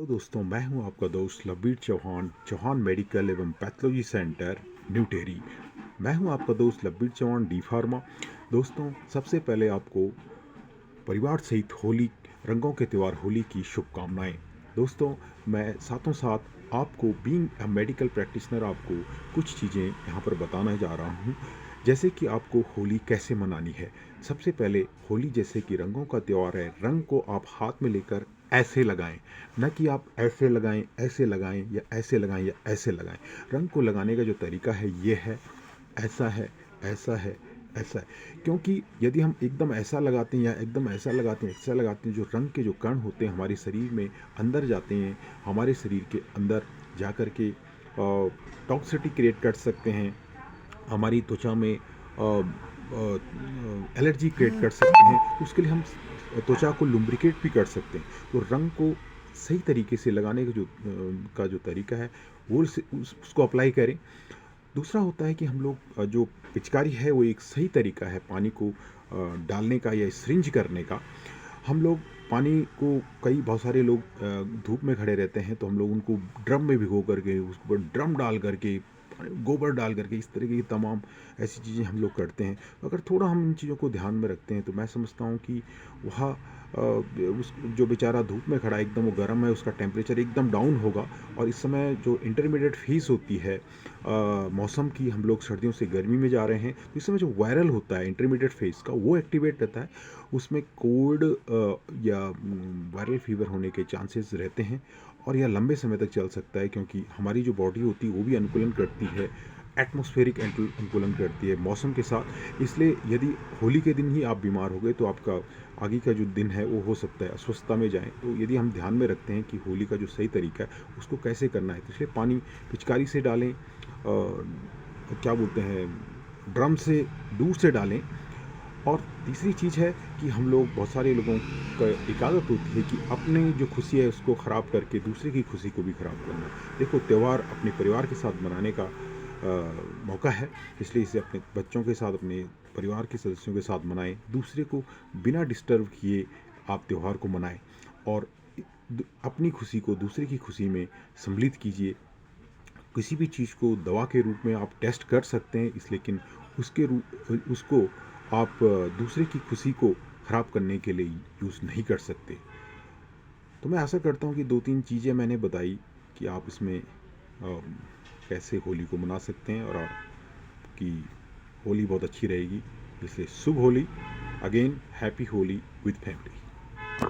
तो दोस्तों, मैं हूं आपका दोस्त लबीर चौहान, चौहान मेडिकल एवं पैथोलॉजी सेंटर, न्यू टेहरी। मैं हूं आपका दोस्त लबीर चौहान, डी फार्मा। दोस्तों, सबसे पहले आपको परिवार सहित होली, रंगों के त्यौहार होली की शुभकामनाएं। दोस्तों, मैं साथों साथ आपको बीइंग अ मेडिकल प्रैक्टिशनर आपको कुछ चीज़ें यहाँ पर बताना जा रहा हूँ, जैसे कि आपको होली कैसे मनानी है। सबसे पहले होली जैसे कि रंगों का त्यौहार है, रंग को आप हाथ में लेकर ऐसे लगाएं, न कि आप ऐसे लगाएं, ऐसे लगाएं या ऐसे लगाएं या ऐसे लगाएं। रंग को लगाने का जो तरीका है ये है, ऐसा है, ऐसा है, ऐसा है। क्योंकि यदि हम एकदम ऐसा लगाते हैं या एकदम ऐसा लगाते हैं, ऐसा लगाते हैं, जो रंग के जो कण होते हैं हमारे शरीर में अंदर जाते हैं, हमारे शरीर के अंदर जा कर के टॉक्सिटी क्रिएट कर सकते हैं, हमारी त्वचा में एलर्जी क्रिएट कर सकते हैं। तो उसके लिए हम त्वचा को लुब्रिकेट भी कर सकते हैं। तो रंग को सही तरीके से लगाने का जो तरीका है वो उसको अप्लाई करें। दूसरा होता है कि हम लोग जो पिचकारी है वो एक सही तरीका है पानी को डालने का या सिरिंज करने का। हम लोग पानी को बहुत सारे लोग धूप में खड़े रहते हैं, तो हम लोग उनको ड्रम में भिगो करके, उसके ऊपर ड्रम डाल करके, गोबर डाल करके, इस तरीके की तमाम ऐसी चीज़ें हम लोग करते हैं। तो अगर थोड़ा हम इन चीज़ों को ध्यान में रखते हैं तो मैं समझता हूँ कि वह उस जो बेचारा धूप में खड़ा है, एकदम वो गर्म है, उसका टेम्परेचर एकदम डाउन होगा। और इस समय जो इंटरमीडिएट फेज़ होती है मौसम की, हम लोग सर्दियों से गर्मी में जा रहे हैं, तो इस समय जो वायरल होता है इंटरमीडिएट फेज़ का, वो एक्टिवेट रहता है। उसमें कोल्ड या वायरल फीवर होने के चांसेस रहते हैं, और यह लंबे समय तक चल सकता है, क्योंकि हमारी जो बॉडी होती है वो भी अनुकूलन करती है, एटमॉस्फेरिक अनुकूलन करती है मौसम के साथ। इसलिए यदि होली के दिन ही आप बीमार हो गए तो आपका आगे का जो दिन है वो हो सकता है अस्वस्थता में जाएं। तो यदि हम ध्यान में रखते हैं कि होली का जो सही तरीका है उसको कैसे करना है, तो इसलिए पानी पिचकारी से डालें, क्या बोलते हैं, ड्रम से दूर से डालें। और तीसरी चीज़ है कि हम लोग, बहुत सारे लोगों का एक आदत होती है कि अपनी जो खुशी है उसको ख़राब करके दूसरे की खुशी को भी ख़राब करना। देखो, त्यौहार अपने परिवार के साथ मनाने का मौका है, इसलिए इसे अपने बच्चों के साथ, अपने परिवार के सदस्यों के साथ मनाएं। दूसरे को बिना डिस्टर्ब किए आप त्यौहार को मनाएं, और अपनी खुशी को दूसरे की खुशी में सम्मिलित कीजिए। किसी भी चीज़ को दवा के रूप में आप टेस्ट कर सकते हैं, लेकिन उसको आप दूसरे की खुशी को ख़राब करने के लिए यूज़ नहीं कर सकते। तो मैं आशा करता हूँ कि 2-3 चीज़ें मैंने बताई कि आप इसमें कैसे होली को मना सकते हैं, और आपकी होली बहुत अच्छी रहेगी। इसलिए शुभ Holi, again happy Holi with family.